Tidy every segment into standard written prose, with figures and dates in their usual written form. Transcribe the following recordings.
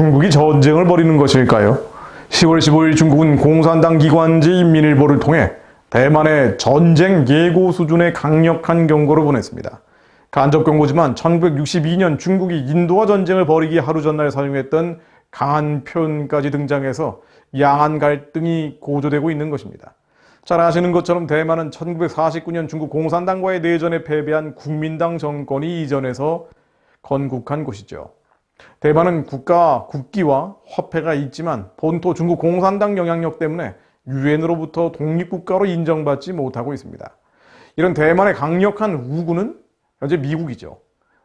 중국이 전쟁을 벌이는 것일까요? 10월 15일 중국은 공산당 기관지 인민일보를 통해 대만에 전쟁 예고 수준의 강력한 경고를 보냈습니다. 간접 경고지만 1962년 중국이 인도와 전쟁을 벌이기 하루 전날 사용했던 강한 표현까지 등장해서 양안 갈등이 고조되고 있는 것입니다. 잘 아시는 것처럼 대만은 1949년 중국 공산당과의 내전에 패배한 국민당 정권이 이전해서 건국한 곳이죠. 대만은 국기와 화폐가 있지만 본토 중국 공산당 영향력 때문에 유엔으로부터 독립국가로 인정받지 못하고 있습니다. 이런 대만의 강력한 우군은 현재 미국이죠.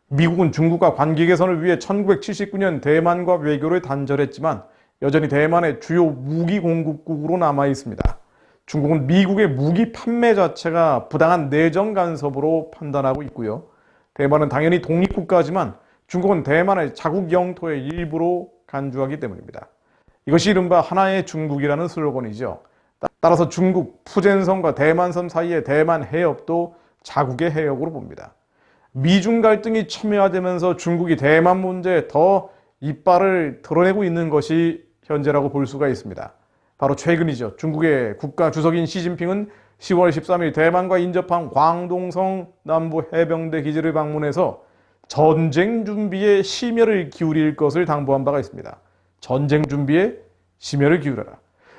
미국은 중국과 관계 개선을 위해 1979년 대만과 외교를 단절했지만 여전히 대만의 주요 무기 공급국으로 남아 있습니다. 중국은 미국의 무기 판매 자체가 부당한 내정 간섭으로 판단하고 있고요. 대만은 당연히 독립국가지만 중국은 대만의 자국 영토의 일부로 간주하기 때문입니다. 이것이 이른바 하나의 중국이라는 슬로건이죠. 따라서 중국 푸젠성과 대만섬 사이의 대만 해협도 자국의 해역으로 봅니다. 미중 갈등이 첨예화되면서 중국이 대만 문제에 더 이빨을 드러내고 있는 것이 현재라고 볼 수가 있습니다. 바로 최근이죠. 중국의 국가 주석인 시진핑은 10월 13일 대만과 인접한 광동성 남부 해병대 기지를 방문해서 전쟁 준비에 심혈을 기울일 것을 당부한 바가 있습니다. 전쟁 준비에 심혈을 기울여라.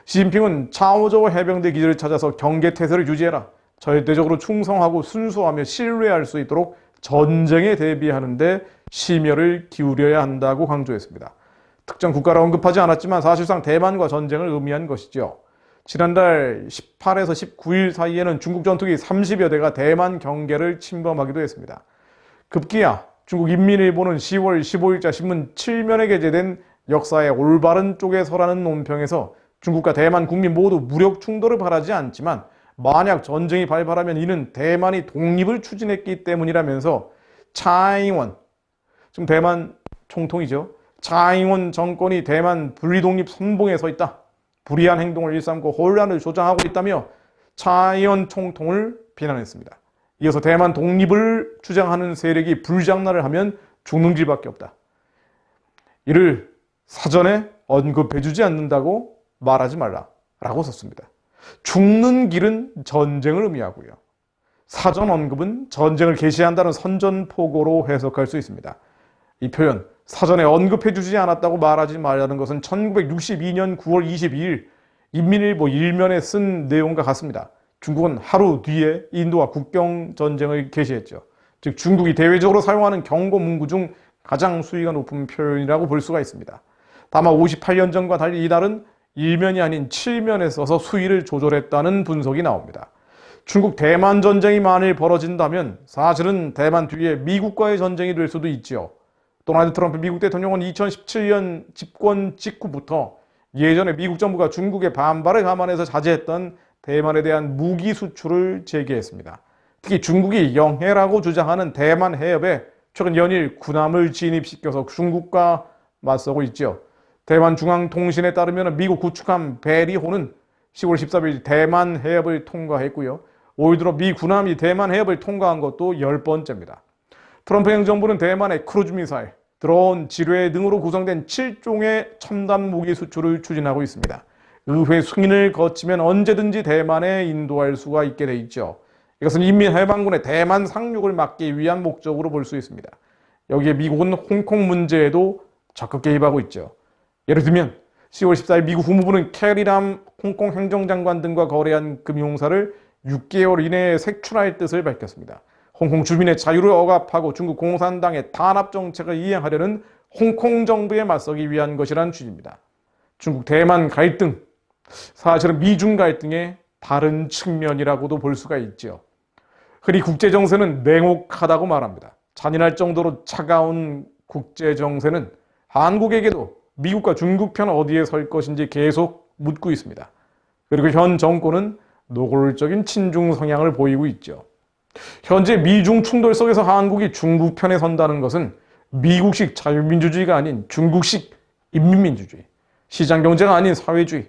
시진핑은 차오저우 해병대 기지를 찾아서 경계태세를 유지해라. 절대적으로 충성하고 순수하며 신뢰할 수 있도록 전쟁에 대비하는 데 심혈을 기울여야 한다고 강조했습니다. 특정 국가를 언급하지 않았지만 사실상 대만과 전쟁을 의미한 것이죠. 지난달 18에서 19일 사이에는 중국 전투기 30여 대가 대만 경계를 침범하기도 했습니다. 급기야 중국 인민일보는 10월 15일자 신문 7면에 게재된 역사의 올바른 쪽에 서라는 논평에서 중국과 대만 국민 모두 무력 충돌을 바라지 않지만 만약 전쟁이 발발하면 이는 대만이 독립을 추진했기 때문이라면서 차잉원, 지금 대만 총통이죠. 차잉원 정권이 대만 분리독립 선봉에 서 있다. 불의한 행동을 일삼고 혼란을 조장하고 있다며 차잉원 총통을 비난했습니다. 이어서 대만 독립을 주장하는 세력이 불장난을 하면 죽는 길밖에 없다. 이를 사전에 언급해주지 않는다고 말하지 말라라고 썼습니다. 죽는 길은 전쟁을 의미하고요. 사전 언급은 전쟁을 개시한다는 선전포고로 해석할 수 있습니다. 이 표현, 사전에 언급해주지 않았다고 말하지 말라는 것은 1962년 9월 22일 인민일보 1면에 쓴 내용과 같습니다. 중국은 하루 뒤에 인도와 국경 전쟁을 개시했죠. 즉 중국이 대외적으로 사용하는 경고 문구 중 가장 수위가 높은 표현이라고 볼 수가 있습니다. 다만 58년 전과 달리 이날은 1면이 아닌 7면에 써서 수위를 조절했다는 분석이 나옵니다. 중국 대만 전쟁이 만일 벌어진다면 사실은 대만 뒤에 미국과의 전쟁이 될 수도 있지요. 도널드 트럼프 미국 대통령은 2017년 집권 직후부터 예전에 미국 정부가 중국의 반발을 감안해서 자제했던 대만에 대한 무기 수출을 재개했습니다. 특히 중국이 영해라고 주장하는 대만 해협에 최근 연일 군함을 진입시켜서 중국과 맞서고 있죠. 대만 중앙통신에 따르면 미국 구축함 베리호는 10월 14일 대만 해협을 통과했고요. 올 들어 미 군함이 대만 해협을 통과한 것도 10번째입니다. 트럼프 행정부는 대만의 크루즈 미사일, 드론, 지뢰 등으로 구성된 7종의 첨단 무기 수출을 추진하고 있습니다. 의회 승인을 거치면 언제든지 대만에 인도할 수가 있게 돼 있죠. 이것은 인민해방군의 대만 상륙을 막기 위한 목적으로 볼 수 있습니다. 여기에 미국은 홍콩 문제에도 적극 개입하고 있죠. 예를 들면 10월 14일 미국 국무부는 캐리람 홍콩 행정장관 등과 거래한 금융사를 6개월 이내에 색출할 뜻을 밝혔습니다. 홍콩 주민의 자유를 억압하고 중국 공산당의 탄압 정책을 이행하려는 홍콩 정부에 맞서기 위한 것이란 취지입니다. 중국 대만 갈등, 사실은 미중 갈등의 다른 측면이라고도 볼 수가 있죠. 흔히 국제정세는 냉혹하다고 말합니다. 잔인할 정도로 차가운 국제정세는 한국에게도 미국과 중국 편 어디에 설 것인지 계속 묻고 있습니다. 그리고 현 정권은 노골적인 친중 성향을 보이고 있죠. 현재 미중 충돌 속에서 한국이 중국 편에 선다는 것은 미국식 자유민주주의가 아닌 중국식 인민민주주의, 시장경제가 아닌 사회주의,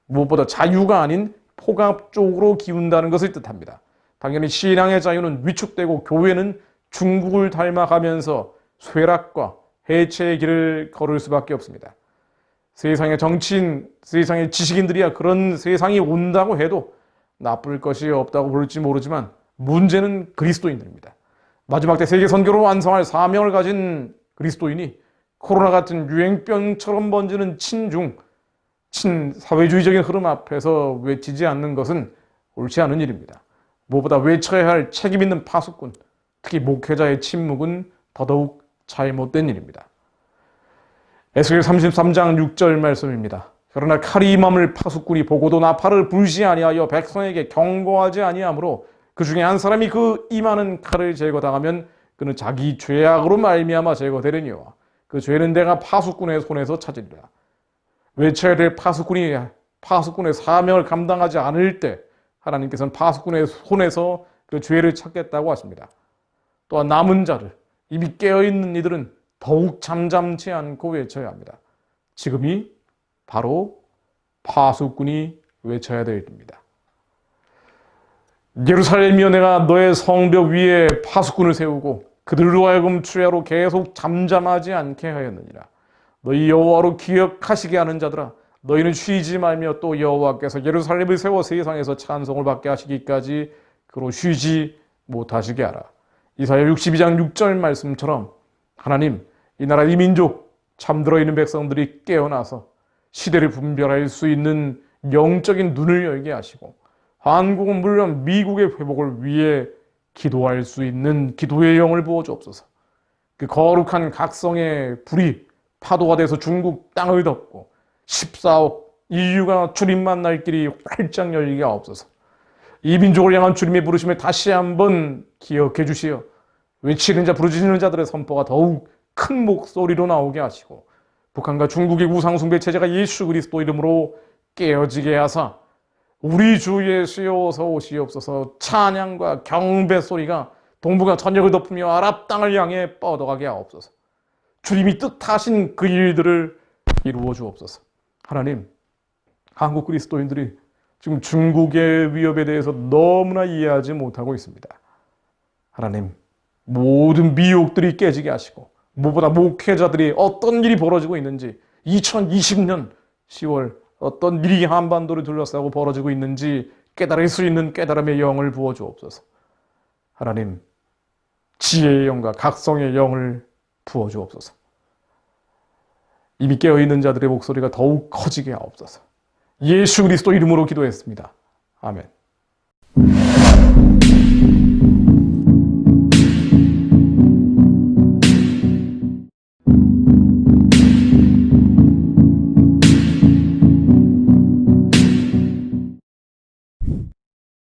무엇보다 자유가 아닌 폭압 쪽으로 기운다는 것을 뜻합니다. 당연히 신앙의 자유는 위축되고 교회는 중국을 닮아가면서 쇠락과 해체의 길을 걸을 수밖에 없습니다. 세상의 정치인, 세상의 지식인들이야 그런 세상이 온다고 해도 나쁠 것이 없다고 볼지 모르지만 문제는 그리스도인들입니다. 마지막 때 세계 선교로 완성할 사명을 가진 그리스도인이 코로나 같은 유행병처럼 번지는 친사회주의적인 흐름 앞에서 외치지 않는 것은 옳지 않은 일입니다. 무엇보다 외쳐야 할 책임 있는 파수꾼, 특히 목회자의 침묵은 더더욱 잘못된 일입니다. 에스겔 33장 6절 말씀입니다. 그러나 칼이 임함을 파수꾼이 보고도 나팔을 불지 아니하여 백성에게 경고하지 아니하므로 그 중에 한 사람이 그 임하는 칼을 제거당하면 그는 자기 죄악으로 말미암아 제거되려니와 그 죄는 내가 파수꾼의 손에서 찾으리라. 외쳐야 될 파수꾼이 파수꾼의 사명을 감당하지 않을 때 하나님께서는 파수꾼의 손에서 그 죄를 찾겠다고 하십니다. 또한 남은 자를, 이미 깨어있는 이들은 더욱 잠잠치 않고 외쳐야 합니다. 지금이 바로 파수꾼이 외쳐야 될 때입니다. 예루살렘이여, 내가 너의 성벽 위에 파수꾼을 세우고 그들로 하여금 주야로 계속 잠잠하지 않게 하였느니라. 너희 여호와로 기억하시게 하는 자들아, 너희는 쉬지 말며 또 여호와께서 예루살렘을 세워 세상에서 찬송을 받게 하시기까지 그로 쉬지 못하시게 하라. 이사야 62장 6절 말씀처럼 하나님, 이 나라 이 민족 잠들어 있는 백성들이 깨어나서 시대를 분별할 수 있는 영적인 눈을 열게 하시고 한국은 물론 미국의 회복을 위해 기도할 수 있는 기도의 영을 부어 주옵소서. 그 거룩한 각성의 불이 파도가 돼서 중국 땅을 덮고 14억 인류가 주님 만날 길이 활짝 열리게 하옵소서. 이 민족을 향한 주님의 부르심에 다시 한번 기억해 주시어 외치는 자 부르짖는 자들의 선포가 더욱 큰 목소리로 나오게 하시고 북한과 중국의 우상숭배 체제가 예수 그리스도 이름으로 깨어지게 하사 우리 주 예수여 어서 오시옵소서 찬양과 경배 소리가 동북아 전역을 덮으며 아랍 땅을 향해 뻗어가게 하옵소서. 주님이 뜻하신 그 일들을 이루어 주옵소서. 하나님, 한국 그리스도인들이 지금 중국의 위협에 대해서 너무나 이해하지 못하고 있습니다. 하나님, 모든 미혹들이 깨지게 하시고 무엇보다 목회자들이 어떤 일이 벌어지고 있는지 2020년 10월 어떤 일이 한반도를 둘러싸고 벌어지고 있는지 깨달을 수 있는 깨달음의 영을 부어 주옵소서. 하나님, 지혜의 영과 각성의 영을 부어 주옵소서. 이미 깨어있는 자들의 목소리가 더욱 커지게 하옵소서. 예수 그리스도 이름으로 기도했습니다. 아멘.